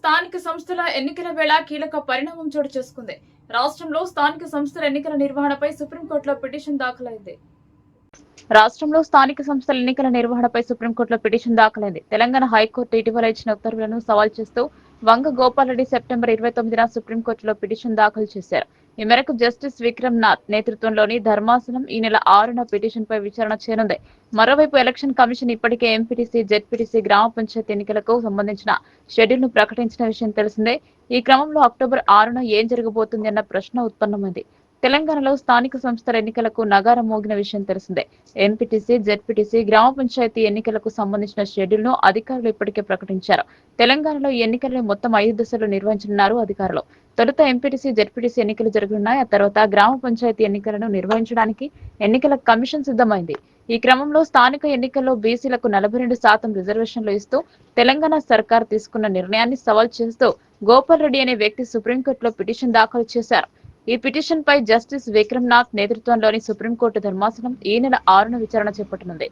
స్థానిక సంస్థల ఎన్నికల వేళ కీలక పరిణామం చోటు చేసుకుంది. రాష్ట్రంలో స్థానిక సంస్థల ఎన్నికల నిర్వహణపై సుప్రీంకోర్టులో పిటిషన్ దాఖలైంది. తెలంగాణ హైకోర్టు ఇటీవల ఇచ్చిన ఉత్తర్వులను సవాల్ చేస్తూ వంగ గోపాల్ రెడ్డి సెప్టెంబర్ 29న సుప్రీంకోర్టులో పిటిషన్ దాఖలు చేశారు. ఈ మేరకు జస్టిస్ విక్రమ్ నాథ్ నేతృత్వంలోని ధర్మాసనం ఈ నెల 6న పిటిషన్పై విచారణ చేయనుంది. మరోవైపు ఎలక్షన్ కమిషన్ ఇప్పటికే ఎంపీటీసీ, జెడ్పీటీసీ, గ్రామ పంచాయతీ ఎన్నికలకు సంబంధించిన షెడ్యూల్ ను ప్రకటించిన విషయం తెలిసిందే. ఈ క్రమంలో అక్టోబర్ 6న ఏం జరగబోతుంది అన్న ప్రశ్న ఉత్పన్నమైంది. తెలంగాణలో స్థానిక సంస్థల ఎన్నికలకు నగారం మోగిన విషయం తెలిసిందే. ఎంపీటీసీ, జెడ్పీటీసీ, గ్రామ పంచాయతీ ఎన్నికలకు సంబంధించిన షెడ్యూల్ ను అధికారులు ఇప్పటికే ప్రకటించారు. తెలంగాణలో ఈ ఎన్నికలను మొత్తం 5 దశల్లో నిర్వహించనున్నారు అధికారులు. తొలుత ఎంపీటీసీ, జెడ్పీటీసీ ఎన్నికలు జరగనున్నాయి. ఆ తర్వాత గ్రామ పంచాయతీ ఎన్నికలను నిర్వహించడానికి ఎన్నికల కమిషన్ సిద్ధమైంది. ఈ క్రమంలో స్థానిక ఎన్నికల్లో బీసీలకు 42% రిజర్వేషన్లు ఇస్తూ తెలంగాణ సర్కార్ తీసుకున్న నిర్ణయాన్ని సవాల్ చేస్తూ గోపాల్ రెడ్డి అనే వ్యక్తి సుప్రీంకోర్టులో పిటిషన్ దాఖలు చేశారు. ఈ పిటిషన్ పై జస్టిస్ విక్రమ్ నాథ్ నేతృత్వంలోని సుప్రీంకోర్టు ధర్మాసనం ఈ నెల 6న విచారణ చేపట్టనుంది.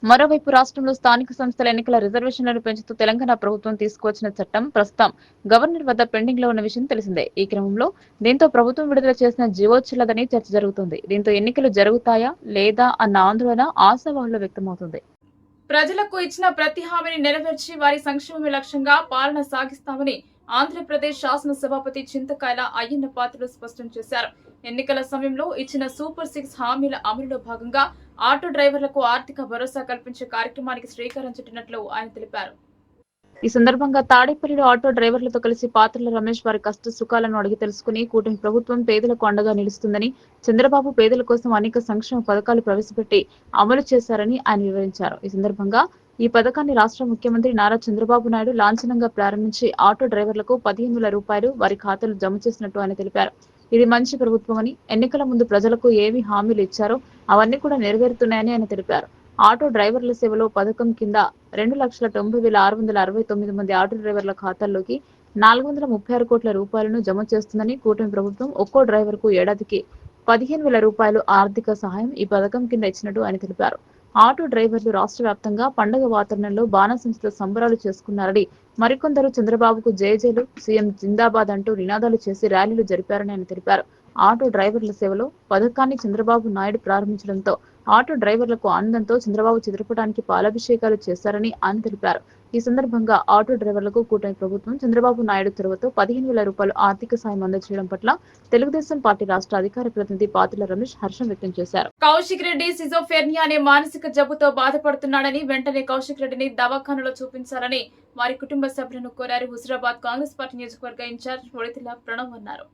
మరోవైపు రాష్ట్రంలో స్థానిక సంస్థల ఎన్నికల రిజర్వేషన్లను పెంచుతూ తెలంగాణ ప్రభుత్వం తీసుకువచ్చిన చట్టం ప్రస్తుతం గవర్నర్ వద్ద పెండింగ్ లో ఉన్న విషయం తెలిసిందే. ఈ క్రమంలో దీంతో ప్రభుత్వం విడుదల చేసిన జీవో చెల్లదని చర్చ జరుగుతుంది. దీంతో ఎన్నికలు జరుగుతాయా లేదా అన్న ఆందోళన ఆశావాహుల్లో వ్యక్తమవుతుంది. ప్రజలకు ఇచ్చిన ప్రతి హామీని నెరవేర్చి వారి సంక్షేమమే లక్ష్యంగా పాలన సాగిస్తామని ఆంధ్రప్రదేశ్ శాసన సభాపతి చింతకాయల అయ్యన్న పాత్రుడు స్పష్టం చేశారు. ఎన్నికల సమయంలో ఇచ్చిన సూపర్ 6 హామీల అమలులో భాగంగా ఆటో డ్రైవర్లకు ఆర్థిక భరోసా కల్పించే కార్యక్రమానికి శ్రీకారం చుట్టినట్లు ఆయన తెలిపారు. ఈ సందర్భంగా తాడేపల్లిలో ఆటో డ్రైవర్లతో కలిసి పాత్రల రమేష్ వారి కష్ట సుఖాలను అడిగి తెలుసుకుని కూటమి ప్రభుత్వం పేదలకు అండగా నిలుస్తుందని, చంద్రబాబు పేదల కోసం అనేక సంక్షేమ పథకాలు ప్రవేశపెట్టి అమలు చేశారని ఆయన వివరించారు. ఈ సందర్భంగా ఈ పథకాన్ని రాష్ట్ర ముఖ్యమంత్రి నారా చంద్రబాబు నాయుడు లాంఛనంగా ప్రారంభించి ఆటో డ్రైవర్లకు 15,000 రూపాయలు వారి ఖాతాలు జమ చేసినట్టు ఆయన తెలిపారు. ఇది మంచి ప్రభుత్వమని, ఎన్నికల ముందు ప్రజలకు ఏమి హామీలు ఇచ్చారో అవన్నీ కూడా నెరవేరుతున్నాయని ఆయన తెలిపారు. ఆటో డ్రైవర్ల సేవలో పథకం కింద 2,90,669 మంది ఆటో డ్రైవర్ల ఖాతాల్లోకి 436 కోట్ల రూపాయలను జమ చేస్తుందని, కూటమి ప్రభుత్వం ఒక్కో డ్రైవర్ కు ఏడాదికి 15,000 రూపాయలు ఆర్థిక సహాయం ఈ పథకం కింద ఇచ్చినట్టు ఆయన తెలిపారు. ఆటో డ్రైవర్లు రాష్ట్ర వ్యాప్తంగా పండుగ వాతావరణంలో బాణసంచతో సంబరాలు చేసుకున్నారని, మరికొందరు చంద్రబాబుకు జయజయలు, సీఎం జిందాబాద్ అంటూ నినాదాలు చేసి ర్యాలీలు జరిపారని ఆయన తెలిపారు. ఆటో డ్రైవర్ల సేవలో పథకాన్ని చంద్రబాబు నాయుడు ప్రారంభించడంతో ఆటో డ్రైవర్లకు ఆనందంతో చంద్రబాబు చిత్రపటానికి పాలాభిషేకాలు చేశారని ఆయన తెలిపారు. ఈ సందర్భంగా ఆటో డ్రైవర్లకు కూటమి ప్రభుత్వం చంద్రబాబు నాయుడు చొరవతో 15,000 రూపాయలు ఆర్థిక సాయం అందజేయడం పట్ల తెలుగుదేశం పార్టీ రాష్ట్ర అధికార ప్రతినిధి పాత్రల రమేష్ హర్షం వ్యక్తం చేశారు. కౌశిక్ రెడ్డి సిజోఫ్రెనియా అనే మానసిక జబ్బుతో బాధపడుతున్నాడని, వెంటనే కౌశిక్ రెడ్డిని దవాఖానలో చూపించాలని వారి కుటుంబ సభ్యులను కోరారు. హుజురాబాద్ కాంగ్రెస్ పార్టీ నియోజకవర్గ ఇన్ఛార్జ్ పొడితిల ప్రణవ్ అన్నారు.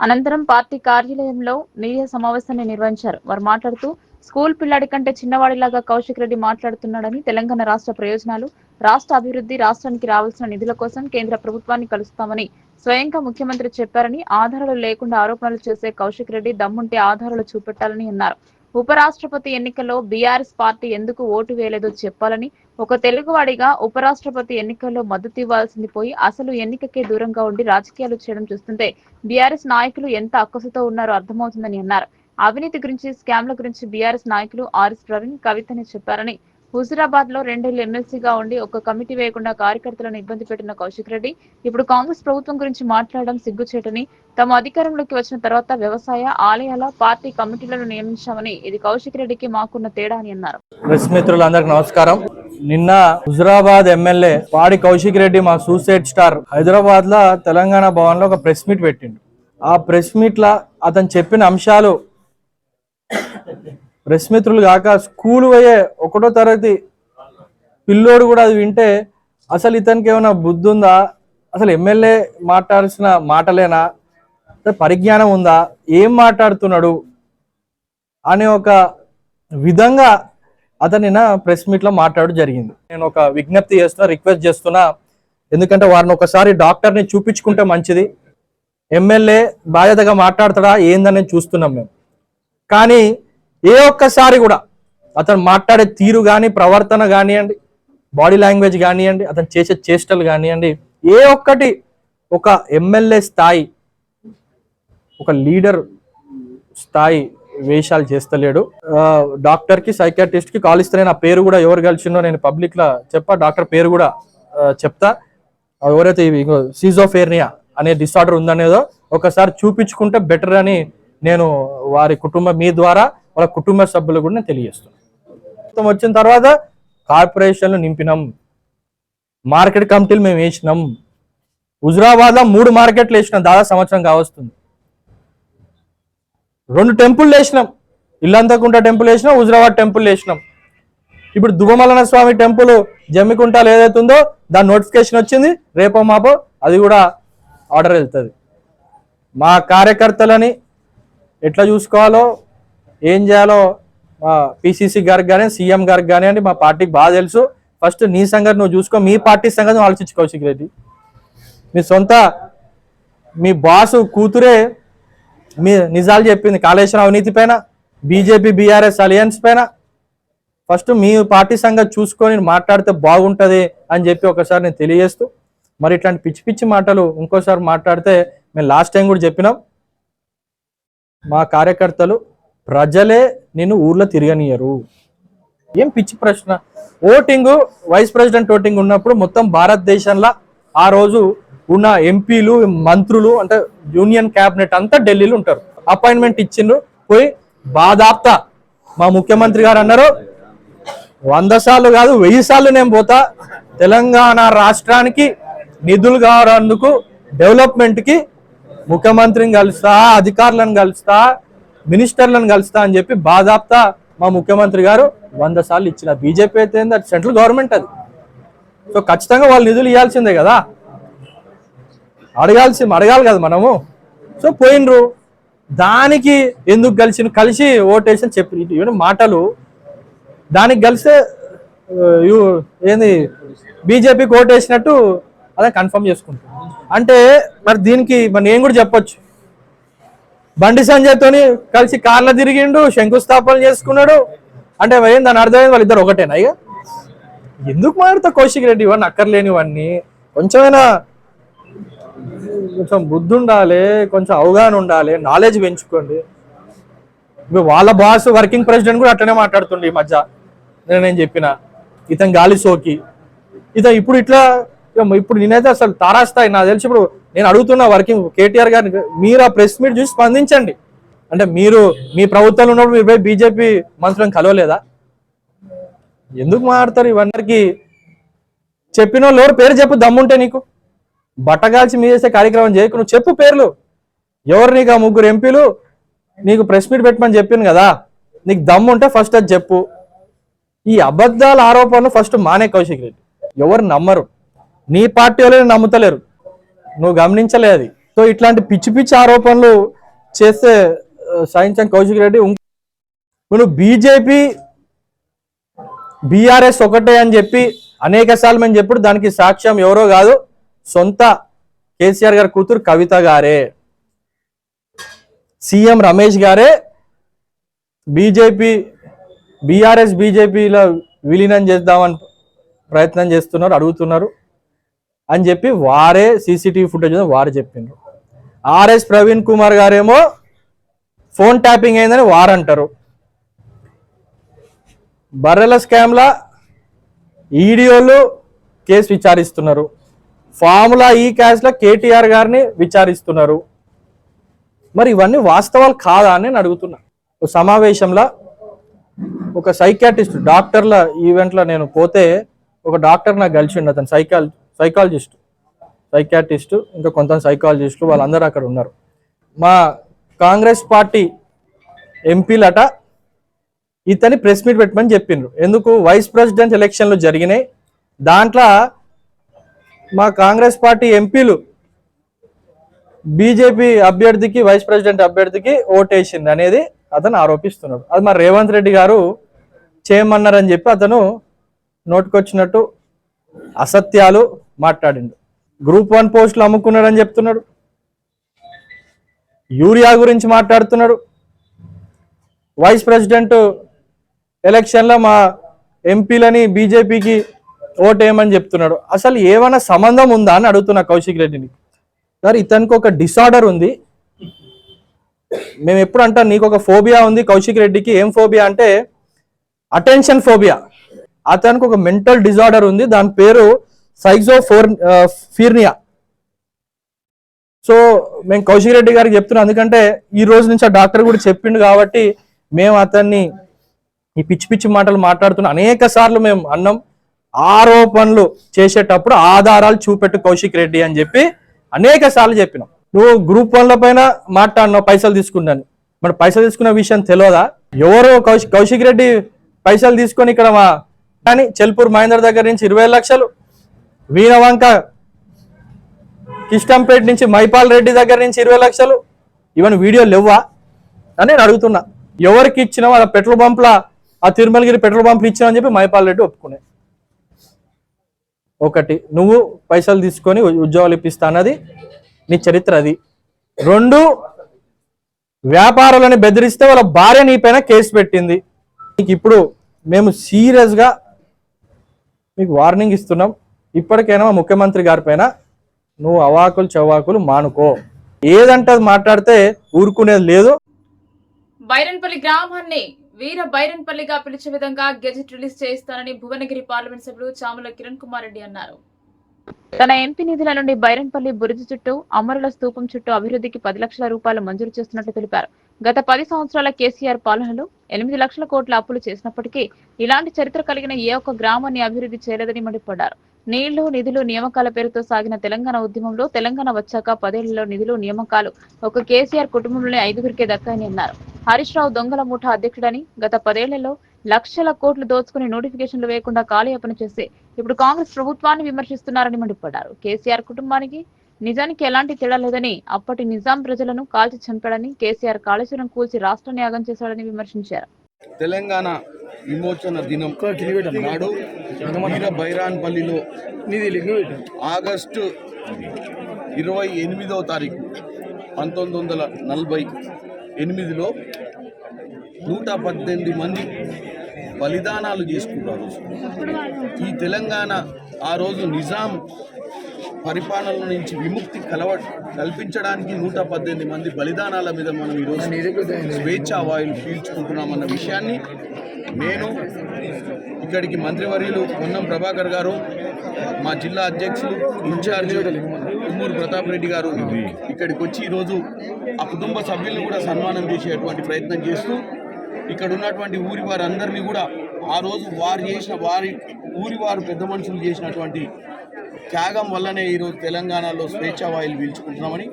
అనంతరం పార్టీ కార్యాలయంలో మీడియా సమావేశాన్ని నిర్వహించారు. వారు మాట్లాడుతూ స్కూల్ పిల్లాడి కంటే చిన్నవాడిలాగా కౌశిక్ రెడ్డి మాట్లాడుతున్నాడని, తెలంగాణ రాష్ట్ర ప్రయోజనాలు, రాష్ట్ర అభివృద్ధి, రాష్ట్రానికి రావాల్సిన నిధుల కోసం కేంద్ర ప్రభుత్వాన్ని కలుస్తామని స్వయంగా ముఖ్యమంత్రి చెప్పారని, ఆధారాలు లేకుండా ఆరోపణలు చేసే కౌశిక్ రెడ్డి దమ్ముంటే ఆధారాలు చూపెట్టాలని అన్నారు. ఉపరాష్ట్రపతి ఎన్నికల్లో బీఆర్ఎస్ పార్టీ ఎందుకు ఓటు వేయలేదో చెప్పాలని, ఒక తెలుగువాడిగా ఉపరాష్ట్రపతి ఎన్నికల్లో మద్దతు ఇవ్వాల్సింది పోయి అసలు ఎన్నికకే దూరంగా ఉండి రాజకీయాలు చేయడం చూస్తుంటే బీఆర్ఎస్ నాయకులు ఎంత అక్కసుతో ఉన్నారో అర్థమవుతుందని అన్నారు. అవినీతి గురించి, స్కామ్ల గురించి బీఆర్ఎస్ నాయకులు ఆర్ఎస్ ప్రవీణ్, కవితని చెప్పారని, హుజురాబాద్ లో 2 ఏళ్లు ఎమ్మెల్సీగా ఉండి ఒక్క కమిటీ వేయకుండా కార్యకర్తలను ఇబ్బంది పెట్టిన కౌశిక్ రెడ్డి ఇప్పుడు కాంగ్రెస్ ప్రభుత్వం గురించి మాట్లాడడం సిగ్గుచేటని, తమ అధికారంలోకి వచ్చిన తర్వాత వ్యవసాయ, ఆలయాల పార్టీ కమిటీలను నియమించామని, ఇది కౌశిక్ రెడ్డికి మాకున్న తేడా అని అన్నారు. ప్రెస్ మిత్రులందరికీ నమస్కారం. నిన్న హుజురాబాద్ ఎమ్మెల్యే పాడి కౌశిక్ రెడ్డి, మా సూసైడ్ స్టార్, హైదరాబాద్ లో తెలంగాణ భవన్ లో ఒక ప్రెస్ మీట్ పెట్టిండు. ఆ ప్రెస్ మీట్ లా అతను చెప్పిన అంశాలు ప్రెస్ మిత్రులు కాక స్కూల్ పోయే 1వ తరగతి పిల్లోడు కూడా అది వింటే అసలు ఇతనికి ఏమైనా బుద్ధి ఉందా, అసలు ఎమ్మెల్యే మాట్లాడాల్సిన మాటలేనా, పరిజ్ఞానం ఉందా, ఏం మాట్లాడుతున్నాడు అనే ఒక విధంగా అతని ప్రెస్ మీట్ లో మాట్లాడడం జరిగింది. నేను ఒక విజ్ఞప్తి చేస్తున్నా, రిక్వెస్ట్ చేస్తున్నా, ఎందుకంటే వారిని ఒకసారి డాక్టర్ని చూపించుకుంటే మంచిది. ఎమ్మెల్యే బాధ్యతగా మాట్లాడతాడా ఏందని చూస్తున్నాం మేము. కానీ ఏ ఒక్కసారి కూడా అతను మాట్లాడే తీరు కానీ, ప్రవర్తన కానివ్వండి, బాడీ లాంగ్వేజ్ కానివ్వండి, అతను చేసే చేష్టలు కానివ్వండి, ఏ ఒక్కటి ఒక ఎమ్మెల్యే స్థాయి, ఒక లీడర్ స్థాయి వేషాలు చేస్తలేడు. డాక్టర్ కి, సైకాట్రిస్ట్ కి కాల్ ఇస్తే నా పేరు కూడా ఎవరు కలిసిందో నేను పబ్లిక్ లా చెప్పా, డాక్టర్ పేరు కూడా చెప్తా. ఎవరైతే సిజోఫేర్నియా అనే డిసార్డర్ ఉందనేదో ఒకసారి చూపించుకుంటే బెటర్ అని నేను వారి మీ ద్వారా వాళ్ళ కుటుంబ సభ్యులు కూడా నేను తెలియజేస్తున్నాను. వచ్చిన తర్వాత కార్పొరేషన్లు నింపినాం, మార్కెట్ కమిటీలు మేము వేసినాం. హుజురాబాద్లో 3 మార్కెట్లు వేసినాం, దాదాపు సంవత్సరం కావస్తుంది. 2 టెంపుల్ వేసినాం, ఇల్లంతకుంట టెంపుల్ వేసినాం, హుజురాబాద్ టెంపుల్ వేసినాం. ఇప్పుడు దువ్వమల్లన స్వామి టెంపుల్ జమ్మికుంటలో ఏదైతే ఉందో దాని నోటిఫికేషన్ వచ్చింది, రేపో మాపో అది కూడా ఆర్డర్ వెళ్తుంది. మా కార్యకర్తలని ఎట్లా చూసుకోవాలో ఏం చేయాలో మా పిసిసి గారికి కానీ సీఎం గారికి కానివ్వండి మా పార్టీకి బాగా తెలుసు. ఫస్ట్ నీ సంగతి నువ్వు చూసుకో, మీ పార్టీ సంగతి నువ్వు ఆలోచించు కౌశిక్ రెడ్డి. మీ సొంత మీ బాసు కూతురే మీ నిజాలు చెప్పింది కాళేశ్వరం అవినీతి పైన, బీజేపీ బీఆర్ఎస్ అలయన్స్ పైన. ఫస్ట్ మీ పార్టీ సంగతి చూసుకొని మాట్లాడితే బాగుంటుంది అని చెప్పి ఒకసారి నేను తెలియజేస్తూ, మరి ఇట్లాంటి పిచ్చి పిచ్చి మాటలు ఇంకోసారి మాట్లాడితే మేము లాస్ట్ టైం కూడా చెప్పినాం, మా కార్యకర్తలు ప్రజలే నిన్ను ఊర్లో తిరగనియరు. ఏం పిచ్చి ప్రశ్న. ఓటింగ్ వైస్ ప్రెసిడెంట్ ఓటింగ్ ఉన్నప్పుడు మొత్తం భారతదేశంలో ఆ రోజు ఉన్న ఎంపీలు మంత్రులు అంటే యూనియన్ క్యాబినెట్ అంతా ఢిల్లీలో ఉంటారు. అపాయింట్మెంట్ ఇచ్చిండ్రు, పోయి బాధాప్తా మా ముఖ్యమంత్రి గారు అన్నారు 100 సార్లు కాదు 1000 సార్లు నేను పోతా, తెలంగాణ రాష్ట్రానికి నిధులు కావడానికి డెవలప్మెంట్కి ముఖ్యమంత్రిని కలుస్తా, అధికారులను కలుస్తా, మినిస్టర్లను కలుస్తా అని చెప్పి బాధాప్తా మా ముఖ్యమంత్రి గారు 100 సార్లు ఇచ్చిన. బీజేపీ అయితే అది సెంట్రల్ గవర్నమెంట్ అది. సో ఖచ్చితంగా వాళ్ళు నిధులు ఇవ్వాల్సిందే కదా, అడగాలి కదా మనము. సో పోయినరు, దానికి ఎందుకు కలిసి ఓటేసి చెప్పి ఇవన్నీ మాటలు. దానికి కలిస్తే ఏంది బీజేపీకి ఓటేసినట్టు అదే కన్ఫర్మ్ చేసుకుంటాం. అంటే మరి దీనికి మరి నేను కూడా చెప్పొచ్చు, బండి సంజయ్తోని కలిసి కార్లో తిరిగిండు, శంకుస్థాపన చేసుకున్నాడు అంటే ఏం దాని అర్థమైంది వాళ్ళిద్దరు ఒకటేనా? ఇక ఎందుకు మాట్లాడతా కౌశిక్ రెడ్డి ఇవన్నీ అక్కర్లేనివన్నీ. కొంచెమైనా కొంచెం బుద్ధి ఉండాలి, కొంచెం అవగాహన ఉండాలి, నాలెడ్జ్ పెంచుకోండి. ఇప్పుడు వాళ్ళ బాస్ వర్కింగ్ ప్రెసిడెంట్ కూడా అట్లనే మాట్లాడుతుండే ఈ మధ్య. నేను చెప్పిన ఇతను గాలి సోకి ఇప్పుడు ఇట్లా ఇప్పుడు నేనైతే అసలు తారాస్తాయి నాకు తెలిసి. ఇప్పుడు నేను అడుగుతున్నా వర్కింగ్ కేటీఆర్ గారిని, మీరు ఆ ప్రెస్ మీట్ చూసి స్పందించండి. అంటే మీరు మీ ప్రభుత్వంలో ఉన్నప్పుడు మీరు పోయి బీజేపీ మంత్రులను కలవలేదా? ఎందుకు మాట్లాడతారు ఇవన్నీ? చెప్పిన వాళ్ళు ఎవరు పేరు చెప్పు, దమ్ముంటే నీకు. బట్టగాల్చి మీ చేసే కార్యక్రమం చేయకు, నువ్వు చెప్పు పేర్లు ఎవరు. నీకు ఆ 3 ఎంపీలు నీకు ప్రెస్ మీట్ పెట్టమని చెప్పింది కదా, నీకు దమ్ము ఉంటే ఫస్ట్ అది చెప్పు. ఈ అబద్ధాల ఆరోపణలు ఫస్ట్ మానే కౌశిక్ రెడ్డి. ఎవరు నమ్మరు, నీ పార్టీ వాళ్ళని నమ్ముతలేరు, నువ్వు గమనించలే అది. సో ఇట్లాంటి పిచ్చి పిచ్చి ఆరోపణలు చేస్తే సాయించాం కౌశిక్ రెడ్డి. నువ్వు బీజేపీ బీఆర్ఎస్ ఒకటే అని చెప్పి అనేక సార్లు మేము చెప్పుడు, దానికి సాక్ష్యం ఎవరో కాదు, సొంత కేసీఆర్ గారి కూతురు కవిత గారే, సీఎం రమేష్ గారే బీఆర్ఎస్ బీజేపీలో విలీనం చేద్దామని ప్రయత్నం చేస్తున్నారు, అడుగుతున్నారు అని చెప్పి వారే సీసీటీవీ ఫుటేజ్ వారు చెప్పిండ్రు. ఆర్ఎస్ ప్రవీణ్ కుమార్ గారేమో ఫోన్ ట్యాపింగ్ అయిందని వారు అంటారు. బర్రెల స్కామ్ల ఈడీఓలు కేసు విచారిస్తున్నారు. ఫార్ములా ఈ కేసులో కేటీఆర్ గారిని విచారిస్తున్నారు. మరి ఇవన్నీ వాస్తవాలు కాదా అని నేను అడుగుతున్నా. సమావేశంలో ఒక సైకాట్రిస్ట్ డాక్టర్ల ఈవెంట్లో నేను పోతే ఒక డాక్టర్ నాకు కలిసిండు. అతను సైకాట్రిస్ట్ ఇంకా కొంత సైకాలజిస్టులు వాళ్ళందరూ అక్కడ ఉన్నారు. మా కాంగ్రెస్ పార్టీ ఎంపీలట ఇతని ప్రెస్ మీట్ పెట్టమని చెప్పిండ్రు. ఎందుకు? వైస్ ప్రెసిడెంట్ ఎలక్షన్లు జరిగినాయి, దాంట్లో మా కాంగ్రెస్ పార్టీ ఎంపీలు బీజేపీ అభ్యర్థికి వైస్ ప్రెసిడెంట్ అభ్యర్థికి ఓటేసింది అనేది అతను ఆరోపిస్తున్నాడు. అది మరి రేవంత్ రెడ్డి గారు చేయమన్నారని చెప్పి అతను నోటుకొచ్చినట్టు అసత్యాలు మాట్లాడిండు. గ్రూప్ 1 పోస్టులు అమ్ముకున్నాడని చెప్తున్నాడు, యూరియా గురించి మాట్లాడుతున్నాడు, వైస్ ప్రెసిడెంట్ ఎలక్షన్లో మా ఎంపీలని బీజేపీకి ఓటేయమని చెప్తున్నాడు. అసలు ఏమైనా సంబంధం ఉందా అని అడుగుతున్నా కౌశిక్ రెడ్డిని. సార్ ఇతనికి ఒక డిసార్డర్ ఉంది. మేము ఎప్పుడు అంటాం నీకు ఒక ఫోబియా ఉంది కౌశిక్ రెడ్డికి. ఏం ఫోబియా అంటే అటెన్షన్ ఫోబియా. అతనికి ఒక మెంటల్ డిజార్డర్ ఉంది, దాని పేరు సైక్సోఫోర్నియా. సో మేము కౌశిక్ రెడ్డి గారికి చెప్తున్నాం, ఎందుకంటే ఈ రోజు నుంచి ఆ డాక్టర్ కూడా చెప్పిండు కాబట్టి మేము అతన్ని ఈ పిచ్చి పిచ్చి మాటలు మాట్లాడుతున్న అనేక సార్లు మేము అన్నాం. ఆరోపణలు చేసేటప్పుడు ఆధారాలు చూపెట్టు కౌశిక్ రెడ్డి అని చెప్పి అనేక సార్లు చెప్పినాం. నువ్వు గ్రూప్ 1ల పైన మాట్లాడినావు పైసలు తీసుకున్నాను, మరి పైసలు తీసుకున్న విషయం తెలియదా? ఎవరో కౌశిక్ రెడ్డి పైసలు తీసుకొని ఇక్కడ కానీ చెల్పూర్ మహేందర్ దగ్గర నుంచి 20 లక్షలు, వీణవంక కిష్టంపేట నుంచి మైపాల్ రెడ్డి దగ్గర నుంచి 20 లక్షలు, ఇవన్నీ వీడియోలు లేవా అని నేను అడుగుతున్నా. ఎవరికి ఇచ్చినా వాళ్ళ పెట్రోల్ పంప్ల ఆ తిరుమలగిరి పెట్రోల్ పంపులు ఇచ్చినా అని చెప్పి మైపాల్ రెడ్డి ఒప్పుకునే. ఒకటి, నువ్వు పైసలు తీసుకొని ఉద్యోగాలు ఇప్పిస్తా అన్నది నీ చరిత్ర అది. 2, వ్యాపారులని బెదిరిస్తే వాళ్ళ భార్య నీ పైన కేసు పెట్టింది. నీకు ఇప్పుడు మేము సీరియస్గా మీకు వార్నింగ్ ఇస్తున్నాం. ఇప్పటికైనా ముఖ్యమంత్రి గారి పైన నువ్వు అవాకులు చవాకులు మానుకో. ఏదంటే అది మాట్లాడితే ఊరుకునేది లేదు. బైరన్పల్లి గ్రామాన్ని వీర బైరన్పల్లిగా పిలిచే విధంగా గెజెట్ రిలీజ్ చేయిస్తానని భువనగిరి పార్లమెంట్ సభ్యులు చామల కిరణ్ కుమార్ రెడ్డి అన్నారు. తన ఎంపీ నిధుల నుండి బైరన్పల్లి బురుజు చుట్టూ, అమరుల స్తూపం చుట్టూ అభివృద్ధికి 10 లక్షల రూపాయలు మంజూరు చేస్తున్నట్లు తెలిపారు. గత 10 సంవత్సరాల కేసీఆర్ పాలనలో 8 లక్షల కోట్ల అప్పులు చేసినప్పటికీ ఇలాంటి చరిత్ర కలిగిన ఏ ఒక్క గ్రామాన్ని అభివృద్ధి చేయలేదని మండిపడ్డారు. నీళ్లు, నిధులు, నియామకాల పేరుతో సాగిన తెలంగాణ ఉద్యమంలో తెలంగాణ వచ్చాక 10 ఏళ్లలో నిధులు, నియామకాలు ఒక కేసీఆర్ కుటుంబంలోనే 5గురికే దక్కాయని అన్నారు. హరీష్ రావు దొంగల ముఠా అధ్యక్షుడని, గత 10 ఏళ్లలో లక్షల కోట్లు దోచుకుని నోటిఫికేషన్లు వేయకుండా కాలయాపన చేసి ఇప్పుడు కాంగ్రెస్ ప్రభుత్వాన్ని విమర్శిస్తున్నారని మండిపడ్డారు. కేసీఆర్ కుటుంబానికి నిజానికి ఎలాంటి తేడా లేదని, అప్పటి నిజాం ప్రజలను కాల్చి చంపాడని, కేసీఆర్ కాళేశ్వరం కూల్చి రాష్ట్రాన్ని యాగం చేశాడని విమర్శించారు. తెలంగాణ విమోచన దినం నాడు వీర బైరాన్పల్లిలో ఆగస్టు 28వ తారీఖు 1948లో 118 మంది బలిదానాలు చేసుకున్నారు. ఈ తెలంగాణ ఆ రోజు నిజాం పరిపాలన నుంచి విముక్తి కల్పించడానికి 118 మంది బలిదానాల మీద మనం ఈరోజు స్వేచ్ఛా వాయులు పీల్చుకుంటున్నామన్న విషయాన్ని నేను ఇక్కడికి మంత్రివర్యులు పొన్నం ప్రభాకర్ గారు, మా జిల్లా అధ్యక్షులు ఇన్ఛార్జ్ ఉమ్మూరు ప్రతాప్ రెడ్డి గారు ఇక్కడికి వచ్చి ఈరోజు ఆ కుటుంబ సభ్యులను కూడా సన్మానం చేసేటువంటి ప్రయత్నం చేస్తూ ఇక్కడ ఉన్నటువంటి ఊరి వారందరినీ కూడా ఆ రోజు ఊరి వారు పెద్ద మనుషులు చేసినటువంటి త్యాగం వల్లనే ఈరోజు తెలంగాణలో స్వేచ్ఛా వాయులు పీల్చుకుంటున్నామని,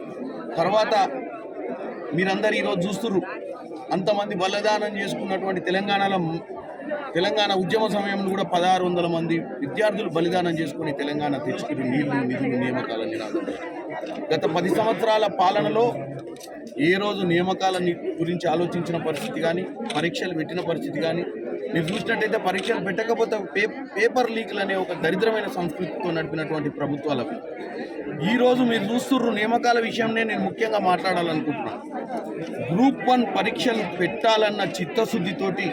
తర్వాత మీరందరూ ఈరోజు చూస్తున్నారు అంతమంది బలిదానం చేసుకున్నటువంటి తెలంగాణ ఉద్యమ సమయంలో కూడా 1600 మంది విద్యార్థులు బలిదానం చేసుకుని తెలంగాణ తెచ్చుకుని నీళ్లు, నిధులు, నియామకాల నినాదం. గత 10 సంవత్సరాల పాలనలో ఏ రోజు నియామకాల గురించి ఆలోచించిన పరిస్థితి కానీ, పరీక్షలు పెట్టిన పరిస్థితి కానీ మీరు చూసినట్టయితే పరీక్షలు పెట్టకపోతే పేపర్ లీక్లు అనే ఒక దరిద్రమైన సంస్కృతితో నడిపినటువంటి ప్రభుత్వాలకు ఈరోజు మీరు చూస్తున్నారు. నియామకాల విషయంలో నేను ముఖ్యంగా మాట్లాడాలనుకుంటున్నాను. గ్రూప్ 1 పరీక్షలు పెట్టాలన్న చిత్తశుద్ధితోటి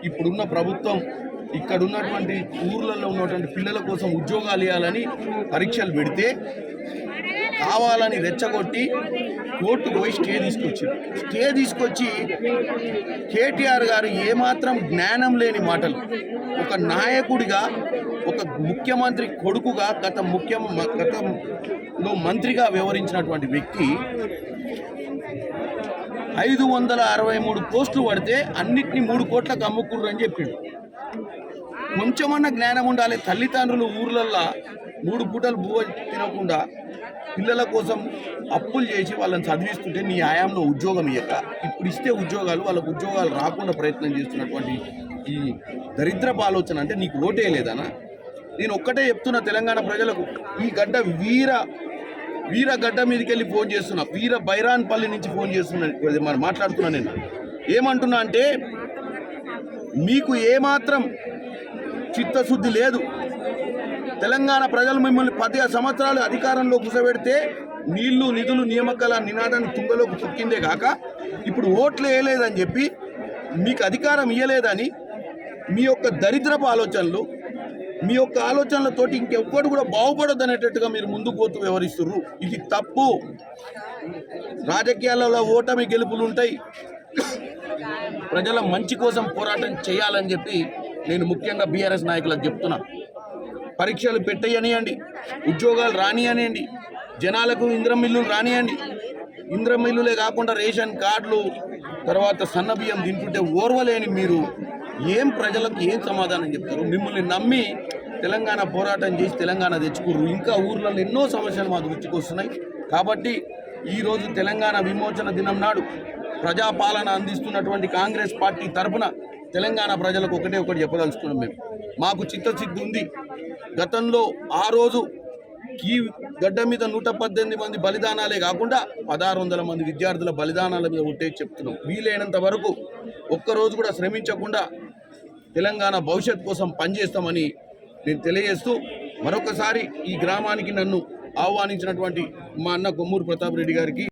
ఇప్పుడున్న ప్రభుత్వం ఇక్కడ ఉన్నటువంటి ఊర్లలో ఉన్నటువంటి పిల్లల కోసం ఉద్యోగాలు ఇవ్వాలని పరీక్షలు పెడితే కావాలని రెచ్చగొట్టి కోర్టుకు పోయి స్టే తీసుకొచ్చి కేటీఆర్ గారు ఏమాత్రం జ్ఞానం లేని మాటలు, ఒక నాయకుడిగా, ఒక ముఖ్యమంత్రి కొడుకుగా, గతంలో మంత్రిగా వ్యవహరించినటువంటి వ్యక్తి 563 పోస్టులు పడితే అన్నిటినీ 3 కోట్లకు అమ్ముకుర్రు అని చెప్పిండు. కొంచెమన్నా జ్ఞానం ఉండాలి. తల్లిదండ్రులు ఊర్లల్లో 3 పూటలు బువ్వ తినకుండా పిల్లల కోసం అప్పులు చేసి వాళ్ళని చదివిస్తుంటే నీ ఆయాంలో ఉద్యోగం ఇయ్యక ఇప్పుడు ఇస్తే ఉద్యోగాలు వాళ్ళకు ఉద్యోగాలు రాకుండా ప్రయత్నం చేస్తున్నటువంటి ఈ దరిద్రపు ఆలోచన అంటే నీకు ఓటేయలేదనా? నేను ఒక్కటే చెప్తున్నా తెలంగాణ ప్రజలకు, ఈ గడ్డ వీర గడ్డ మీదకి వెళ్ళి ఫోన్ చేస్తున్నా, వీర బైరాన్పల్లి నుంచి ఫోన్ చేస్తున్నా, మరి మాట్లాడుతున్నా. నేను ఏమంటున్నా అంటే మీకు ఏమాత్రం చిత్తశుద్ధి లేదు. తెలంగాణ ప్రజలు మిమ్మల్ని 10 సంవత్సరాలు అధికారంలో కూర్చోబెడితే నీళ్లు, నిధులు, నియామకాల నినాదాన్ని తుంగలోకి తొక్కిందే కాక ఇప్పుడు ఓట్లు వేయలేదని చెప్పి, మీకు అధికారం ఇవ్వలేదని మీ యొక్క దరిద్రపు ఆలోచనలు, మీ యొక్క ఆలోచనలతోటి ఇంకెవ్వడు కూడా బాగుపడొద్దు అనేటట్టుగా మీరు ముందుకు పోతూ వ్యవహరిస్తున్నారు. ఇది తప్పు. రాజకీయాలలో ఓటమి గెలుపులు ఉంటాయి. ప్రజల మంచి కోసం పోరాటం చేయాలని చెప్పి నేను ముఖ్యంగా బీఆర్ఎస్ నాయకులకు చెప్తున్నా. పరీక్షలు పెట్టయనియండి, ఉద్యోగాలు రానియనియండి, జనాలకు ఇంద్రం మిల్లులు రానియండి. ఇంద్రం మిల్లులే కాకుండా రేషన్ కార్డులు, తర్వాత సన్నబియ్యం తింటుంటే ఓర్వలేని మీరు ఏం ప్రజలకు ఏం సమాధానం చెప్తారు? మిమ్మల్ని నమ్మి తెలంగాణ పోరాటం చేసి తెలంగాణ తెచ్చుకుర్రు. ఇంకా ఊర్లలో ఎన్నో సమస్యలు మా దృష్టికి వస్తున్నాయి. కాబట్టి ఈరోజు తెలంగాణ విమోచన దినం నాడు ప్రజాపాలన అందిస్తున్నటువంటి కాంగ్రెస్ పార్టీ తరఫున తెలంగాణ ప్రజలకు ఒకటి చెప్పదలుచుకున్నాం. మాకు చిత్తశుద్ధి ఉంది. గతంలో ఆ రోజు ఈ గడ్డ మీద 118 మంది బలిదానాలే కాకుండా 1600 మంది విద్యార్థుల బలిదానాల మీద ఉంటే చెప్తున్నాం. వీలైనంత వరకు ఒక్కరోజు కూడా శ్రమించకుండా తెలంగాణ భవిష్యత్ కోసం పనిచేస్తామని నేను తెలియజేస్తూ, మరొకసారి ఈ గ్రామానికి నన్ను ఆహ్వానించినటువంటి మా అన్న కొమ్మూరు ప్రతాప్ రెడ్డి గారికి